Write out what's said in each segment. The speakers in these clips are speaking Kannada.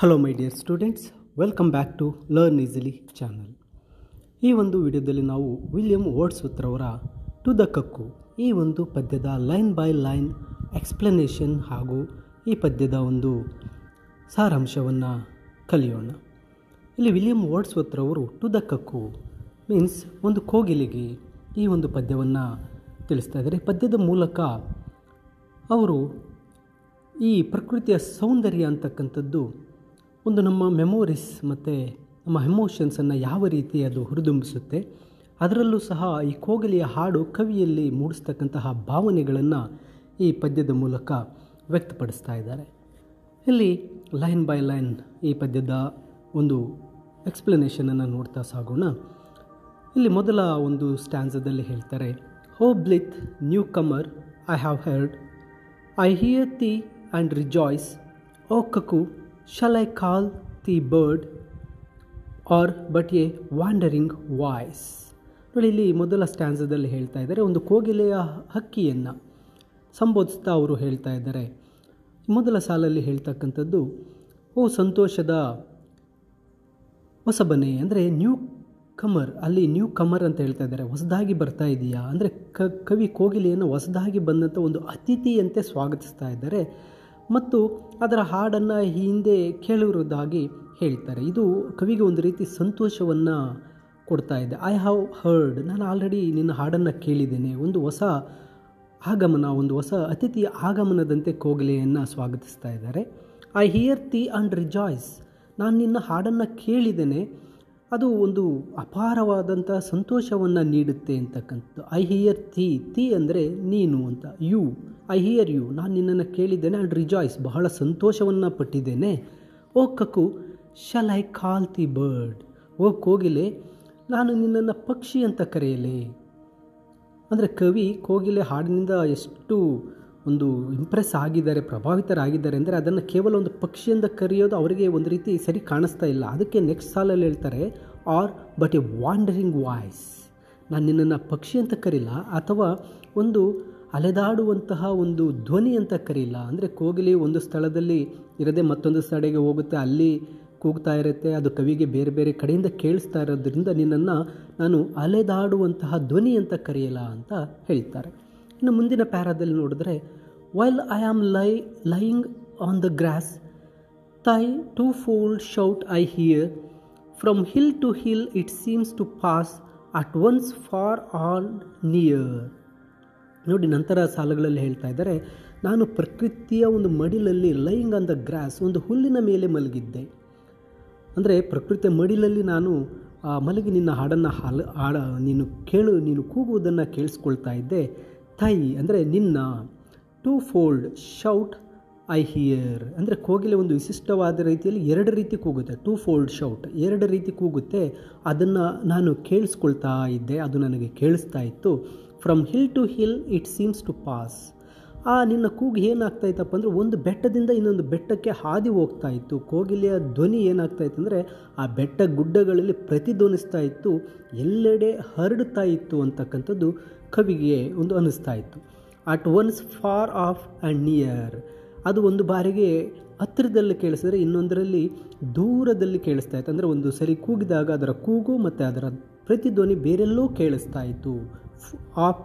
Hello my dear students, welcome back to learn easily channel. ಈ ಒಂದು ವಿಡಿಯೋದಲ್ಲಿ ನಾವು ವಿಲಿಯಂ ವರ್ಡ್ಸ್ವರ್ತ್ ಅವರ ಟು ದ ಕಕ್ಕು ಈ ಒಂದು ಪದ್ಯದ ಲೈನ್ ಬೈ ಲೈನ್ ಎಕ್ಸ್ಪ್ಲನೇಷನ್ ಹಾಗೂ ಈ ಪದ್ಯದ ಒಂದು ಸಾರಾಂಶವನ್ನು ಕಲಿಯೋಣ. ಇಲ್ಲಿ ವಿಲಿಯಂ ವರ್ಡ್ಸ್ವರ್ತ್ ಅವರು ಟು ದ ಕಕ್ಕು ಮೀನ್ಸ್ ಒಂದು ಕೋಗಿಲೆಗೆ ಈ ಒಂದು ಪದ್ಯವನ್ನು ತಿಳಿಸ್ತಾ ಇದ್ದಾರೆ. ಈ ಪದ್ಯದ ಮೂಲಕ ಅವರು ಈ ಪ್ರಕೃತಿಯ ಸೌಂದರ್ಯ ಅಂತಕ್ಕಂಥದ್ದು ಒಂದು ನಮ್ಮ ಮೆಮೊರೀಸ್ ಮತ್ತು ನಮ್ಮ ಎಮೋಷನ್ಸನ್ನು ಯಾವ ರೀತಿ ಅದು ಹುರಿದುಂಬಿಸುತ್ತೆ, ಅದರಲ್ಲೂ ಸಹ ಈ ಕೋಗಿಲೆಯ ಹಾಡು ಕವಿಯಲ್ಲಿ ಮೂಡಿಸ್ತಕ್ಕಂತಹ ಭಾವನೆಗಳನ್ನು ಈ ಪದ್ಯದ ಮೂಲಕ ವ್ಯಕ್ತಪಡಿಸ್ತಾ ಇದ್ದಾರೆ. ಇಲ್ಲಿ ಲೈನ್ ಬೈ ಲೈನ್ ಈ ಪದ್ಯದ ಒಂದು ಎಕ್ಸ್ಪ್ಲನೇಷನನ್ನು ನೋಡ್ತಾ ಸಾಗೋಣ. ಇಲ್ಲಿ ಮೊದಲ ಒಂದು ಸ್ಟ್ಯಾನ್ಸದಲ್ಲಿ ಹೇಳ್ತಾರೆ, O blithe newcomer I have heard, I hear thee and rejoice, O cuckoo shall I call thee bird or but a wandering voice. ನೋಡಿ, ಇಲ್ಲಿ ಮೊದಲ ಸ್ಟ್ಯಾನ್ಸದಲ್ಲಿ ಹೇಳ್ತಾ ಇದ್ದಾರೆ, ಒಂದು ಕೋಗಿಲೆಯ ಹಕ್ಕಿಯನ್ನು ಸಂಬೋಧಿಸ್ತಾ ಅವರು ಹೇಳ್ತಾ ಇದ್ದಾರೆ. ಮೊದಲ ಸಾಲಲ್ಲಿ ಹೇಳ್ತಕ್ಕಂಥದ್ದು, ಓ ಸಂತೋಷದ ಹೊಸಬನೆ, ಅಂದರೆ ನ್ಯೂ ಕಮರ್, ಅಲ್ಲಿ ನ್ಯೂ ಕಮರ್ ಅಂತ ಹೇಳ್ತಾ ಇದ್ದಾರೆ, ಹೊಸದಾಗಿ ಬರ್ತಾ ಇದೆಯಾ ಅಂದರೆ ಕವಿ ಕೋಗಿಲೆಯನ್ನು ಹೊಸದಾಗಿ ಬಂದಂಥ ಒಂದು ಅತಿಥಿಯಂತೆ ಸ್ವಾಗತಿಸ್ತಾ ಇದ್ದಾರೆ ಮತ್ತು ಅದರ ಹಾಡನ್ನು ಹಿಂದೆ ಕೇಳಿರುವುದಾಗಿ ಹೇಳ್ತಾರೆ. ಇದು ಕವಿಗೆ ಒಂದು ರೀತಿ ಸಂತೋಷವನ್ನು ಕೊಡ್ತಾ ಇದೆ. ಐ ಹ್ಯಾವ್ ಹರ್ಡ್, ನಾನು ಆಲ್ರೆಡಿ ನಿನ್ನ ಹಾಡನ್ನು ಕೇಳಿದ್ದೇನೆ. ಒಂದು ಹೊಸ ಆಗಮನ, ಒಂದು ಹೊಸ ಅತಿಥಿಯ ಆಗಮನದಂತೆ ಕೋಗಿಲೆಯನ್ನು ಸ್ವಾಗತಿಸ್ತಾ ಇದ್ದಾರೆ. I hear thee and rejoice, ನಾನು ನಿನ್ನ ಹಾಡನ್ನು ಕೇಳಿದ್ದೇನೆ, ಅದು ಒಂದು ಅಪಾರವಾದಂಥ ಸಂತೋಷವನ್ನು ನೀಡುತ್ತೆ ಅಂತಕ್ಕಂಥದ್ದು. ಐ ಹಿಯರ್ ತಿ ಅಂದರೆ ನೀನು ಅಂತ, ಯು ಐ ಹಿಯರ್ ಯು, ನಾನು ನಿನ್ನನ್ನು ಕೇಳಿದ್ದೇನೆ, ಆ್ಯಂಡ್ ರಿಜಾಯ್ಸ್ ಬಹಳ ಸಂತೋಷವನ್ನು ಪಟ್ಟಿದ್ದೇನೆ. O cuckoo shall I call thee bird, ಓ ಕೋಗಿಲೆ ನಾನು ನಿನ್ನನ್ನು ಪಕ್ಷಿ ಅಂತ ಕರೆಯಲೇ. ಅಂದರೆ ಕವಿ ಕೋಗಿಲೆ ಹಾಡಿನಿಂದ ಎಷ್ಟು ಒಂದು ಇಂಪ್ರೆಸ್ ಆಗಿದ್ದಾರೆ, ಪ್ರಭಾವಿತರಾಗಿದ್ದಾರೆ ಅಂದರೆ ಅದನ್ನು ಕೇವಲ ಒಂದು ಪಕ್ಷಿಯಿಂದ ಕರೆಯೋದು ಅವರಿಗೆ ಒಂದು ರೀತಿ ಸರಿ ಕಾಣಿಸ್ತಾ ಇಲ್ಲ. ಅದಕ್ಕೆ ನೆಕ್ಸ್ಟ್ ಸಾಲಲ್ಲಿ ಹೇಳ್ತಾರೆ, or but a wandering voice, ನಾನು ನಿನ್ನನ್ನು ಪಕ್ಷಿ ಅಂತ ಕರೀಲ್ಲ ಅಥವಾ ಒಂದು ಅಲೆದಾಡುವಂತಹ ಒಂದು ಧ್ವನಿ ಅಂತ ಕರೀಲ್ಲ. ಅಂದರೆ ಕೋಗಿಲೆ ಒಂದು ಸ್ಥಳದಲ್ಲಿ ಇರದೆ ಮತ್ತೊಂದು ಸ್ಥಳಕ್ಕೆ ಹೋಗುತ್ತೆ, ಅಲ್ಲಿ ಕೂಗ್ತಾ ಇರುತ್ತೆ, ಅದು ಕವಿಗೆ ಬೇರೆ ಬೇರೆ ಕಡೆಯಿಂದ ಕೇಳಿಸ್ತಾ ಇರೋದ್ರಿಂದ ನಿನ್ನನ್ನು ನಾನು ಅಲೆದಾಡುವಂತಹ ಧ್ವನಿ ಅಂತ ಕರೆಯಲ್ಲ ಅಂತ ಹೇಳ್ತಾರೆ. ಇನ್ನು ಮುಂದಿನ ಪ್ಯಾರಾದಲ್ಲಿ ನೋಡಿದ್ರೆ, while I am lying on the grass, thy twofold shout I hear, from hill to hill it seems to pass at once far all near. ನೋಡಿ, ನಂತರ ಸಾಲುಗಳಲ್ಲಿ ಹೇಳ್ತಾ ಇದ್ದಾರೆ, ನಾನು ಪ್ರಕೃತಿಯ ಒಂದು ಮಡಿಲಲ್ಲಿ ಲೈಯಿಂಗ್ ಆನ್ ದ ಗ್ರಾಸ್, ಒಂದು ಹುಲ್ಲಿನ ಮೇಲೆ ಮಲಗಿದ್ದೆ. ಅಂದರೆ ಪ್ರಕೃತಿಯ ಮಡಿಲಲ್ಲಿ ನಾನು ಮಲಗಿ ನಿನ್ನ ಹಾಡನ್ನು ನೀನು ಕೂಗುವುದನ್ನು ಕೇಳಿಸ್ಕೊಳ್ತಾ ಇದ್ದೆ. ಥೈ ಅಂದರೆ ನಿನ್ನ, two fold shout I here ಅಂದರೆ ಕೋಗಿಲೆ ಒಂದು ವಿಶಿಷ್ಟವಾದ ರೀತಿಯಲ್ಲಿ ಎರಡು ರೀತಿ ಕೂಗುತ್ತೆ. ಟೂ ಫೋಲ್ಡ್ ಶೌಟ್ ಎರಡು ರೀತಿ ಕೂಗುತ್ತೆ, ಅದನ್ನು ನಾನು ಕೇಳಿಸ್ಕೊಳ್ತಾ ಇದ್ದೆ, ಅದು ನನಗೆ ಕೇಳಿಸ್ತಾ ಇತ್ತು. From hill to hill it seems to pass, ಆ ನಿನ್ನ ಕೂಗು ಏನಾಗ್ತಾ ಇತ್ತಪ್ಪ ಅಂದರೆ ಒಂದು ಬೆಟ್ಟದಿಂದ ಇನ್ನೊಂದು ಬೆಟ್ಟಕ್ಕೆ ಹಾದಿ ಹೋಗ್ತಾ ಇತ್ತು. ಕೋಗಿಲೆಯ ಧ್ವನಿ ಏನಾಗ್ತಾ ಇತ್ತು ಅಂದರೆ ಆ ಬೆಟ್ಟ ಗುಡ್ಡಗಳಲ್ಲಿ ಪ್ರತಿಧ್ವನಿಸ್ತಾ ಇತ್ತು, ಎಲ್ಲೆಡೆ ಹರಡುತ್ತಾ ಇತ್ತು ಅಂತಕ್ಕಂಥದ್ದು ಕವಿಗೆ ಒಂದು ಅನ್ನಿಸ್ತಾ ಇತ್ತು. At once for of and near, ಅದು ಒಂದು ಬಾರಿಗೆ ಹತ್ತಿರದಲ್ಲಿ ಕೇಳಿಸಿದ್ರೆ ಇನ್ನೊಂದರಲ್ಲಿ ದೂರದಲ್ಲಿ ಕೇಳಿಸ್ತಾ ಇತ್ತು. ಅಂದರೆ ಒಂದು ಸರಿ ಕೂಗಿದಾಗ ಅದರ ಕೂಗು ಮತ್ತು ಅದರ ಪ್ರತಿಧ್ವನಿ ಬೇರೆಲ್ಲೋ ಕೇಳಿಸ್ತಾ ಇತ್ತು. ಆಫ್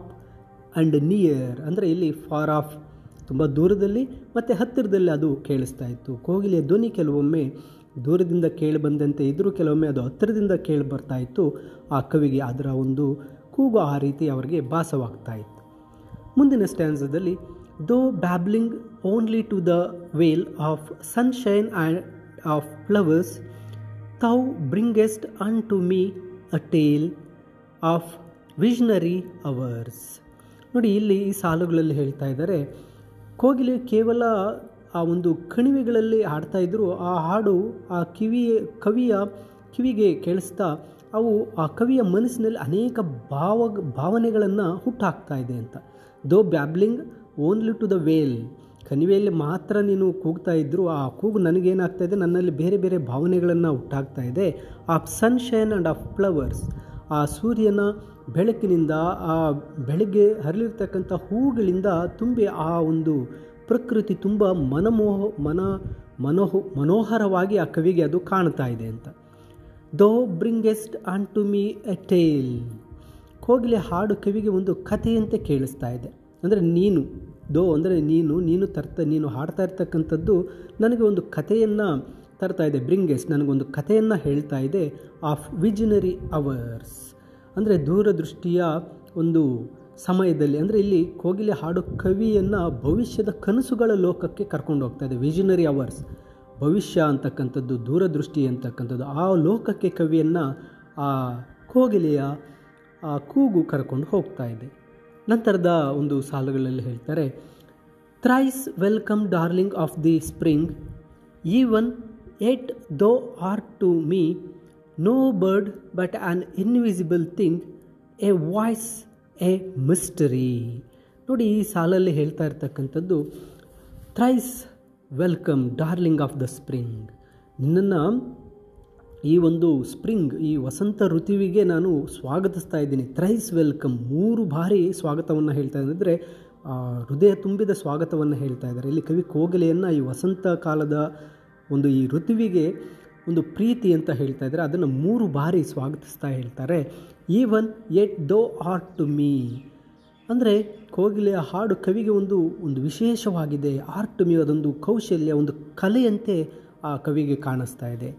ಆ್ಯಂಡ್ ನಿಯರ್ ಅಂದರೆ ಇಲ್ಲಿ ಫಾರ್ ಆಫ್ ತುಂಬ ದೂರದಲ್ಲಿ ಮತ್ತು ಹತ್ತಿರದಲ್ಲಿ ಅದು ಕೇಳಿಸ್ತಾ ಇತ್ತು. ಕೋಗಿಲೆಯ ಧ್ವನಿ ಕೆಲವೊಮ್ಮೆ ದೂರದಿಂದ ಕೇಳಿ ಬಂದಂತೆ ಇದ್ದರೂ ಕೆಲವೊಮ್ಮೆ ಅದು ಹತ್ತಿರದಿಂದ ಕೇಳಿ ಬರ್ತಾ ಇತ್ತು. ಆ ಕವಿಗೆ ಅದರ ಒಂದು ಕೂಗು ಆ ರೀತಿ ಅವರಿಗೆ ಭಾಸವಾಗ್ತಾ ಇತ್ತು. ಮುಂದಿನ ಸ್ಟ್ಯಾನ್ಸದಲ್ಲಿ, though babbling only to the vale of sunshine and of flowers, thou bringest unto me a tale of visionary hours. ನೋಡಿ, ಇಲ್ಲಿ ಈ ಸಾಲುಗಳಲ್ಲಿ ಹೇಳ್ತಾ ಇದ್ದಾರೆ, ಕೋಗಿಲೆ ಕೇವಲ ಆ ಒಂದು ಕಣಿವೆಗಳಲ್ಲಿ ಹಾಡ್ತಾ ಇದ್ದರೂ ಆ ಹಾಡು ಆ ಕವಿಯ ಕಿವಿಗೆ ಕೇಳಿಸ್ತಾ ಅವು ಆ ಕವಿಯ ಮನಸ್ಸಿನಲ್ಲಿ ಅನೇಕ ಭಾವನೆಗಳನ್ನು ಹುಟ್ಟಾಕ್ತಾ ಇದೆ ಅಂತ. ದೋ babbling only to the veil, ಕಣಿವೆಯಲ್ಲಿ ಮಾತ್ರ ನೀನು ಕೂಗ್ತಾ ಇದ್ದರೂ ಆ ಕೂಗು ನನಗೇನಾಗ್ತಾ ಇದೆ, ನನ್ನಲ್ಲಿ ಬೇರೆ ಬೇರೆ ಭಾವನೆಗಳನ್ನು ಹುಟ್ಟಾಗ್ತಾ ಇದೆ. Of sunshine and of flowers, ಆ ಸೂರ್ಯನ ಬೆಳಕಿನಿಂದ, ಆ ಬೆಳಗ್ಗೆ ಹರಳಿರ್ತಕ್ಕಂಥ ಹೂಗಳಿಂದ ತುಂಬಿ ಆ ಒಂದು ಪ್ರಕೃತಿ ತುಂಬ ಮನೋಹರವಾಗಿ ಆ ಕವಿಗೆ ಅದು ಕಾಣ್ತಾ ಇದೆ ಅಂತ. Thou bringest unto me a tale. ಕೋಗಿಲೆ ಹಾಡು ಕವಿಗೆ ಒಂದು ಕಥೆಯಂತೆ ಕೇಳಿಸ್ತಾ ಇದೆ. ಅಂದರೆ ನೀನು, ದೋ ಅಂದರೆ ನೀನು ಹಾಡ್ತಾ ಇರ್ತಕ್ಕಂಥದ್ದು ನನಗೆ ಒಂದು ಕಥೆಯನ್ನು ತರ್ತಾ ಇದೆ. ಬ್ರಿಂಗೆಸ್ಟ್ ನನಗೊಂದು ಕಥೆಯನ್ನು ಹೇಳ್ತಾ ಇದೆ. ಆಫ್ ವಿಜನರಿ ಅವರ್ಸ್ ಅಂದರೆ ದೂರದೃಷ್ಟಿಯ ಒಂದು ಸಮಯದಲ್ಲಿ, ಅಂದರೆ ಇಲ್ಲಿ ಕೋಗಿಲೆ ಹಾಡು ಕವಿಯನ್ನು ಭವಿಷ್ಯದ ಕನಸುಗಳ ಲೋಕಕ್ಕೆ ಕರ್ಕೊಂಡು ಹೋಗ್ತಾ ಇದೆ. ವಿಜನರಿ ಅವರ್ಸ್, ಭವಿಷ್ಯ ಅಂತಕ್ಕಂಥದ್ದು, ದೂರದೃಷ್ಟಿ ಅಂತಕ್ಕಂಥದ್ದು, ಆ ಲೋಕಕ್ಕೆ ಕವಿಯನ್ನು ಆ ಕೋಗಿಲೆಯ ಕೂಗು ಕರ್ಕೊಂಡು ಹೋಗ್ತಾ ಇದೆ. ನಂತರದ ಒಂದು ಸಾಲುಗಳಲ್ಲಿ ಹೇಳ್ತಾರೆ, thrice welcome darling of the spring, even yet thou art to me no bird but an invisible thing, a voice a mystery. ನೋಡಿ, ಈ ಸಾಲಲ್ಲಿ ಹೇಳ್ತಾ ಇರ್ತಕ್ಕಂಥದ್ದು thrice welcome darling of the spring. ನಿನ್ನನ್ನು ಈ ಒಂದು ಸ್ಪ್ರಿಂಗ್, ಈ ವಸಂತ ಋತುವಿಗೆ ನಾನು ಸ್ವಾಗತಿಸ್ತಾ ಇದ್ದೀನಿ. ಥ್ರೈಸ್ ವೆಲ್ಕಮ್, 3 ಬಾರಿ ಸ್ವಾಗತವನ್ನು ಹೇಳ್ತಾ ಇದ್ದರೆ ಹೃದಯ ತುಂಬಿದ ಸ್ವಾಗತವನ್ನು ಹೇಳ್ತಾ ಇದ್ದಾರೆ. ಇಲ್ಲಿ ಕವಿ ಕೋಗಿಲೆಯನ್ನು ಈ ವಸಂತ ಕಾಲದ ಒಂದು ಈ ಋತುವಿಗೆ ಒಂದು ಪ್ರೀತಿ ಅಂತ ಹೇಳ್ತಾ ಇದ್ದಾರೆ. ಅದನ್ನು 3 ಬಾರಿ ಸ್ವಾಗತಿಸ್ತಾ ಹೇಳ್ತಾರೆ. Even yet thou art to me ಅಂದರೆ ಕೋಗಿಲೆಯ ಹಾಡು ಕವಿಗೆ ಒಂದು ವಿಶೇಷವಾಗಿದೆ. ಆರ್ಟ್ ಟು ಮೀ, ಅದೊಂದು ಕೌಶಲ್ಯ, ಒಂದು ಕಲೆಯಂತೆ ಆ ಕವಿಗೆ ಕಾಣಿಸ್ತಾ ಇದೆ.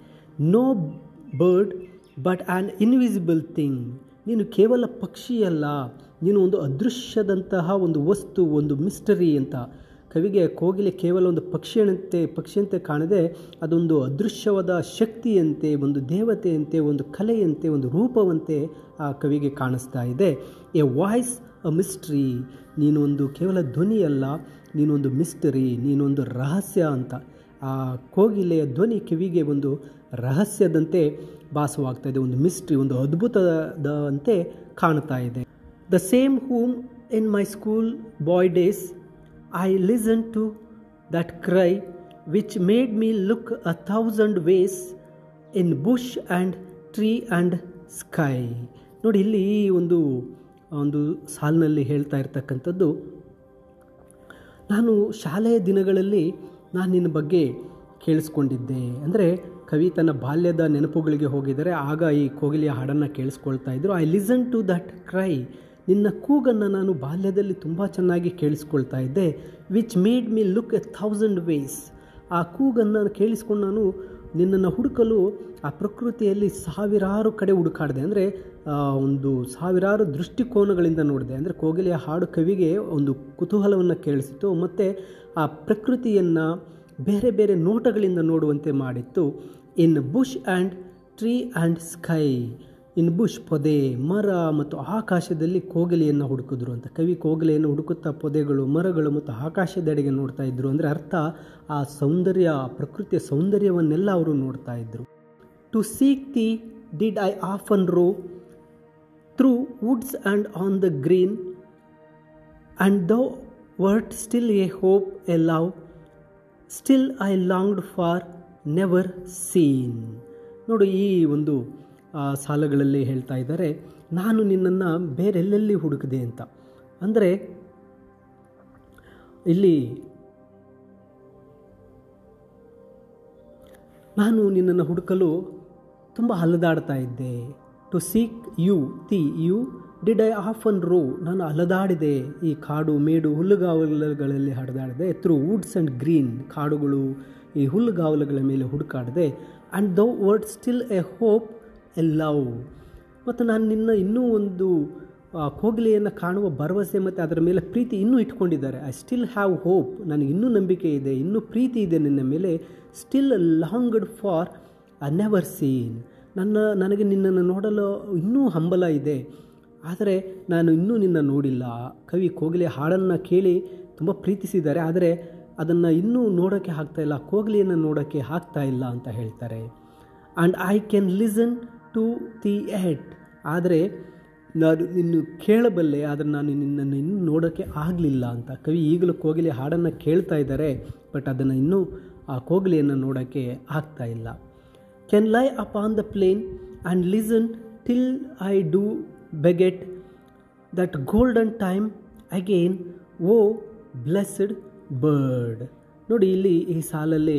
No bird but an invisible thing, ನೀನು ಕೇವಲ ಪಕ್ಷಿಯಲ್ಲ, ನೀನು ಒಂದು ಅದೃಶ್ಯದಂತಹ ಒಂದು ವಸ್ತು, ಒಂದು ಮಿಸ್ಟರಿ ಅಂತ. ಕವಿಗೆ ಕೋಗಿಲೆ ಕೇವಲ ಒಂದು ಪಕ್ಷಿಯಂತೆ ಕಾಣದೆ ಅದೊಂದು ಅದೃಶ್ಯವಾದ ಶಕ್ತಿಯಂತೆ, ಒಂದು ದೇವತೆಯಂತೆ, ಒಂದು ಕಲೆಯಂತೆ, ಒಂದು ರೂಪವಂತೆ ಆ ಕವಿಗೆ ಕಾಣಿಸ್ತಾ ಇದೆ. ಎ ವಾಯ್ಸ್ ಅ ಮಿಸ್ಟ್ರಿ, ನೀನು ಒಂದು ಕೇವಲ ಧ್ವನಿಯಲ್ಲ, ನೀನೊಂದು ಮಿಸ್ಟರಿ, ನೀನೊಂದು ರಹಸ್ಯ ಅಂತ. ಆ ಕೋಗಿಲೆಯ ಧ್ವನಿ ಕಿವಿಗೆ ಒಂದು ರಹಸ್ಯದಂತೆ ಭಾಸವಾಗ್ತಾ ಇದೆ, ಒಂದು ಮಿಸ್ಟ್ರಿ, ಒಂದು ಅದ್ಭುತದಂತೆ ಕಾಣ್ತಾ ಇದೆ. The same whom in my school boy days I listened to that cry which made me look 1,000 ways in bush and tree and sky. ನೋಡಿ, ಇಲ್ಲಿ ಒಂದು ಸಾಲಿನಲ್ಲಿ ಹೇಳ್ತಾ ಇರ್ತಕ್ಕಂಥದ್ದು, ನಾನು ಶಾಲೆಯ ದಿನಗಳಲ್ಲಿ ನಾನು ನಿನ್ನ ಬಗ್ಗೆ ಕೇಳಿಸ್ಕೊಂಡಿದ್ದೆ. ಅಂದರೆ ಕವಿ ತನ್ನ ಬಾಲ್ಯದ ನೆನಪುಗಳಿಗೆ ಹೋಗಿದ್ದಾರೆ. ಆಗ ಈ ಕೋಗಿಲೆಯ ಹಾಡನ್ನು ಕೇಳಿಸ್ಕೊಳ್ತಾ ಇದ್ದರು. I listen to that cry, ನಿನ್ನ ಕೂಗನ್ನು ನಾನು ಬಾಲ್ಯದಲ್ಲಿ ತುಂಬ ಚೆನ್ನಾಗಿ ಕೇಳಿಸ್ಕೊಳ್ತಾ ಇದ್ದೆ. Which made me look 1,000 ways, ಆ ಕೂಗನ್ನು ಕೇಳಿಸ್ಕೊಂಡು ನಾನು ನಿನ್ನನ್ನು ಹುಡುಕಲು ಆ ಪ್ರಕೃತಿಯಲ್ಲಿ ಸಾವಿರಾರು ಕಡೆ ಹುಡುಕಾಡಿದೆ. ಅಂದರೆ ಒಂದು ಸಾವಿರಾರು ದೃಷ್ಟಿಕೋನಗಳಿಂದ ನೋಡಿದೆ. ಅಂದರೆ ಕೋಗಿಲೆಯ ಹಾಡು ಕವಿಗೆ ಒಂದು ಕುತೂಹಲವನ್ನು ಕೇಳಿಸಿತು ಮತ್ತು ಆ ಪ್ರಕೃತಿಯನ್ನು ಬೇರೆ ಬೇರೆ ನೋಟಗಳಿಂದ ನೋಡುವಂತೆ ಮಾಡಿತ್ತು. In bush and tree and sky, in bush ಪೊದೆ, ಮರ ಮತ್ತು ಆಕಾಶದಲ್ಲಿ ಕೋಗಿಲೆಯನ್ನು ಹುಡುಕಿದ್ರು ಅಂತ. ಕವಿ ಕೋಗಿಲೆಯನ್ನು ಹುಡುಕುತ್ತಾ ಪೊದೆಗಳು, ಮರಗಳು ಮತ್ತು ಆಕಾಶದೆಡೆಗೆ ನೋಡ್ತಾ ಇದ್ರು. ಅಂದರೆ ಅರ್ಥ, ಆ ಸೌಂದರ್ಯ, ಪ್ರಕೃತಿಯ ಸೌಂದರ್ಯವನ್ನೆಲ್ಲ ಅವರು ನೋಡ್ತಾ ಇದ್ರು. To seek thee did I often rove through woods and on the green, and thou wert still a hope a love, still I longed for never seen. ನೋಡಿ, ಈ ಒಂದು ಸಾಲುಗಳಲ್ಲಿ ಹೇಳ್ತಾ ಇದ್ದಾರೆ, ನಾನು ನಿನ್ನನ್ನು ಬೇರೆಲ್ಲೆಲ್ಲಿ ಹುಡುಕಿದೆ ಅಂತ. ಅಂದರೆ ಇಲ್ಲಿ ನಾನು ನಿನ್ನನ್ನು ಹುಡುಕಲು ತುಂಬ ಅಲದಾಡ್ತಾ ಇದ್ದೆ. To seek you did I often rove, ನಾನು ಅಲದಾಡಿದೆ ಈ ಕಾಡು ಮೇಡು ಹುಲ್ಲುಗಾವಲುಗಳಲ್ಲಿ ಹರಿದಾಡಿದೆ. ಥ್ರೂ ವುಡ್ಸ್ ಆ್ಯಂಡ್ ಗ್ರೀನ್, ಕಾಡುಗಳು, ಈ ಹುಲ್ಲುಗಾವಲುಗಳ ಮೇಲೆ ಹುಡುಕಾಡಿದೆ. And though word still a hope a love, ಮತ್ತು ನಾನು ನಿನ್ನ ಇನ್ನೂ ಒಂದು ಕೋಗಿಲೆಯನ್ನು ಕಾಣುವ ಭರವಸೆ ಮತ್ತು ಅದರ ಮೇಲೆ ಪ್ರೀತಿ ಇನ್ನೂ ಇಟ್ಕೊಂಡಿದ್ದಾರೆ. ಐ ಸ್ಟಿಲ್ ಹ್ಯಾವ್ ಹೋಪ್, ನನಗೆ ಇನ್ನೂ ನಂಬಿಕೆ ಇದೆ, ಇನ್ನೂ ಪ್ರೀತಿ ಇದೆ ನಿನ್ನ ಮೇಲೆ. Still longed for a never seen, ನನಗೆ ನಿನ್ನನ್ನು ನೋಡಲು ಇನ್ನೂ ಹಂಬಲ ಇದೆ, ಆದರೆ ನಾನು ಇನ್ನೂ ನಿನ್ನ ನೋಡಿಲ್ಲ. ಕವಿ ಕೋಗಿಲೆ ಹಾಡನ್ನು ಕೇಳಿ ತುಂಬ ಪ್ರೀತಿಸಿದ್ದಾರೆ, ಆದರೆ ಅದನ್ನು ಇನ್ನೂ ನೋಡೋಕ್ಕೆ ಆಗ್ತಾಯಿಲ್ಲ, ಕೋಗಿಲೆಯನ್ನು ನೋಡೋಕ್ಕೆ ಆಗ್ತಾಯಿಲ್ಲ ಅಂತ ಹೇಳ್ತಾರೆ. And I can listen to thee yet, ಆದರೆ ನಾನು ನಿನ್ನ ಕೇಳಬಲ್ಲೆ, ಆದರೆ ನಾನು ನಿನ್ನನ್ನು ಇನ್ನೂ ನೋಡೋಕ್ಕೆ ಆಗಲಿಲ್ಲ ಅಂತ. ಕವಿ ಈಗಲೂ ಕೋಗಿಲೆ ಹಾಡನ್ನು ಕೇಳ್ತಾ ಇದ್ದಾರೆ, ಬಟ್ ಅದನ್ನು ಇನ್ನೂ ಆ ಕೋಗಿಲೆಯನ್ನು ನೋಡೋಕ್ಕೆ ಆಗ್ತಾಯಿಲ್ಲ. Can lie upon the plain and listen till I do beget that golden time again, O blessed bird. ನೋಡಿ, ಇಲ್ಲಿ ಈ ಸಾಲಲ್ಲಿ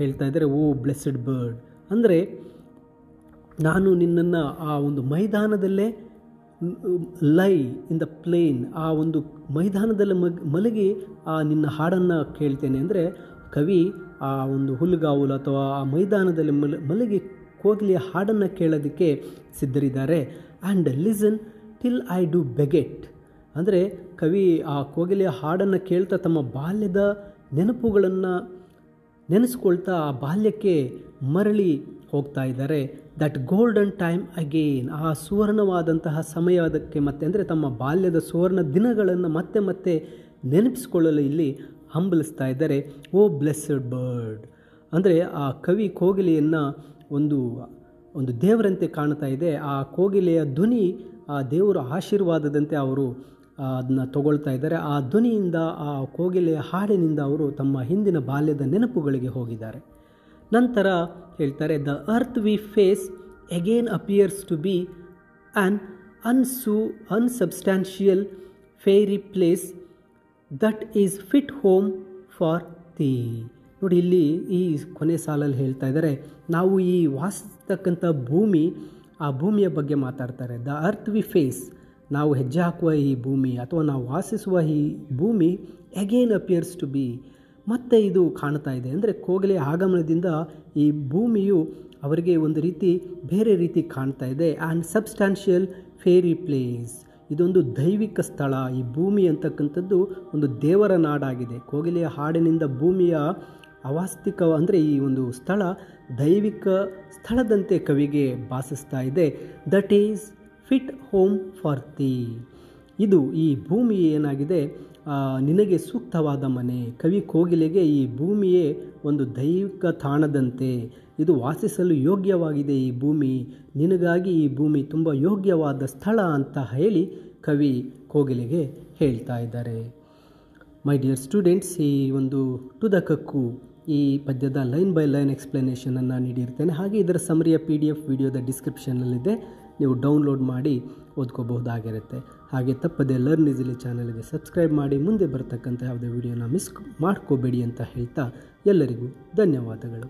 ಹೇಳ್ತಾ ಇದ್ದಾರೆ, ಓ ಬ್ಲೆಸ್ಸಡ್ ಬರ್ಡ್, ಅಂದರೆ ನಾನು ನಿನ್ನನ್ನು ಆ ಒಂದು ಮೈದಾನದಲ್ಲೇ ಲೈ ಇನ್ ದ ಪ್ಲೇನ್, ಆ ಒಂದು ಮೈದಾನದಲ್ಲಿ ಮಲಗಿ ಆ ನಿನ್ನ ಹಾಡನ್ನು ಕೇಳ್ತೇನೆ. ಅಂದರೆ ಕವಿ ಆ ಒಂದು ಹುಲ್ಲುಗಾವಲು ಅಥವಾ ಆ ಮೈದಾನದಲ್ಲಿ ಮಲಗಿ ಕೋಗಿಲೆಯ ಹಾಡನ್ನು ಕೇಳೋದಕ್ಕೆ ಸಿದ್ಧರಿದ್ದಾರೆ. And listen till I do beget, ಅಂದರೆ ಕವಿ ಆ ಕೋಗಿಲೆಯ ಹಾಡನ್ನು ಕೇಳ್ತಾ ತಮ್ಮ ಬಾಲ್ಯದ ನೆನಪುಗಳನ್ನು ನೆನೆಸ್ಕೊಳ್ತಾ ಆ ಬಾಲ್ಯಕ್ಕೆ ಮರಳಿ ಹೋಗ್ತಾ ಇದ್ದಾರೆ. ದಟ್ ಗೋಲ್ಡನ್ ಟೈಮ್ ಅಗೇನ್, ಆ ಸುವರ್ಣವಾದಂತಹ ಸಮಯದಕ್ಕೆ ಮತ್ತೆ, ಅಂದರೆ ತಮ್ಮ ಬಾಲ್ಯದ ಸುವರ್ಣ ದಿನಗಳನ್ನು ಮತ್ತೆ ಮತ್ತೆ ನೆನಪಿಸ್ಕೊಳ್ಳಲು ಇಲ್ಲಿ ಹಂಬಲಿಸ್ತಾ ಇದ್ದಾರೆ. ಓ ಬ್ಲೆಸ್ಸಡ್ ಬರ್ಡ್, ಅಂದರೆ ಆ ಕವಿ ಕೋಗಿಲೆಯನ್ನು ಒಂದು ದೇವರಂತೆ ಕಾಣ್ತಾ ಇದೆ. ಆ ಕೋಗಿಲೆಯ ಧ್ವನಿ ಆ ದೇವರ ಆಶೀರ್ವಾದದಂತೆ ಅವರು ಅದನ್ನು ತಗೊಳ್ತಾ ಇದ್ದಾರೆ. ಆ ಧ್ವನಿಯಿಂದ, ಆ ಕೋಗಿಲೆಯ ಹಾಡಿನಿಂದ ಅವರು ತಮ್ಮ ಹಿಂದಿನ ಬಾಲ್ಯದ ನೆನಪುಗಳಿಗೆ ಹೋಗಿದ್ದಾರೆ. ನಂತರ ಹೇಳ್ತಾರೆ, the earth we face again appears to be an unsubstantial fairy place that is fit home for thee. ನೋಡಿ, ಇಲ್ಲಿ ಈ ಕೊನೆ ಸಾಲಲ್ಲಿ ಹೇಳ್ತಾ ಇದ್ದಾರೆ, ನಾವು ಈ ವಾಸಿಸ್ತಕ್ಕಂಥ ಭೂಮಿ, ಆ ಭೂಮಿಯ ಬಗ್ಗೆ ಮಾತಾಡ್ತಾರೆ. ದ ಅರ್ತ್ ವಿ ಫೇಸ್, ನಾವು ಹೆಜ್ಜೆ ಹಾಕುವ ಈ ಭೂಮಿ ಅಥವಾ ನಾವು ವಾಸಿಸುವ ಈ ಭೂಮಿ ಅಗೇನ್ ಅಪಿಯರ್ಸ್ ಟು ಬಿ, ಮತ್ತೆ ಇದು ಕಾಣ್ತಾ ಇದೆ. ಅಂದರೆ ಕೋಗಿಲೆಯ ಆಗಮನದಿಂದ ಈ ಭೂಮಿಯು ಅವರಿಗೆ ಒಂದು ರೀತಿ ಬೇರೆ ರೀತಿ ಕಾಣ್ತಾ ಇದೆ. ಆ್ಯಂಡ್ ಸಬ್ಸ್ಟ್ಯಾನ್ಷಿಯಲ್ ಫೇರಿ ಪ್ಲೇಸ್, ಇದೊಂದು ದೈವಿಕ ಸ್ಥಳ. ಈ ಭೂಮಿ ಅಂತಕ್ಕಂಥದ್ದು ಒಂದು ದೇವರ ನಾಡಾಗಿದೆ. ಕೋಗಿಲೆಯ ಹಾಡಿನಿಂದ ಭೂಮಿಯ ಅವಾಸ್ತವಿಕ, ಅಂದರೆ ಈ ಒಂದು ಸ್ಥಳ ದೈವಿಕ ಸ್ಥಳದಂತೆ ಕವಿಗೆ ಭಾಸಿಸ್ತಾ ಇದೆ. That is fit home for Thi, ಇದು ಈ ಭೂಮಿ ಏನಾಗಿದೆ ನಿನಗೆ ಸೂಕ್ತವಾದ ಮನೆ. ಕವಿ ಕೋಗಿಲೆಗೆ ಈ ಭೂಮಿಯೇ ಒಂದು ದೈವಿಕ ತಾಣದಂತೆ, ಇದು ವಾಸಿಸಲು ಯೋಗ್ಯವಾಗಿದೆ. ಈ ಭೂಮಿ ನಿನಗಾಗಿ, ಈ ಭೂಮಿ ತುಂಬ ಯೋಗ್ಯವಾದ ಸ್ಥಳ ಅಂತ ಹೇಳಿ ಕವಿ ಕೋಗಿಲೆಗೆ ಹೇಳ್ತಾ ಇದ್ದಾರೆ. ಮೈ ಡಿಯರ್ ಸ್ಟೂಡೆಂಟ್ಸ್, ಈ ಒಂದು ಟು ದ ಕಕ್ಕು ಈ ಪದ್ಯದ ಲೈನ್ ಬೈ ಲೈನ್ ಎಕ್ಸ್ಪ್ಲನೇಷನನ್ನು ನೀಡಿರ್ತೇನೆ. ಹಾಗೆ ಇದರ ಸಮರಿಯ PDF ವಿಡಿಯೋದ ಡಿಸ್ಕ್ರಿಪ್ಷನ್ನಲ್ಲಿದೆ, ನೀವು ಡೌನ್ಲೋಡ್ ಮಾಡಿ ಓದ್ಕೋಬಹುದಾಗಿರುತ್ತೆ. ಹಾಗೆ ತಪ್ಪದೆ ಲರ್ನ್ ಈಸಿಲಿ ಚಾನಲ್ಗೆ ಸಬ್ಸ್ಕ್ರೈಬ್ ಮಾಡಿ, ಮುಂದೆ ಬರ್ತಕ್ಕಂಥ ಯಾವುದೇ ವಿಡಿಯೋನ ಮಿಸ್ ಮಾಡ್ಕೋಬೇಡಿ ಅಂತ ಹೇಳ್ತಾ ಎಲ್ಲರಿಗೂ ಧನ್ಯವಾದಗಳು.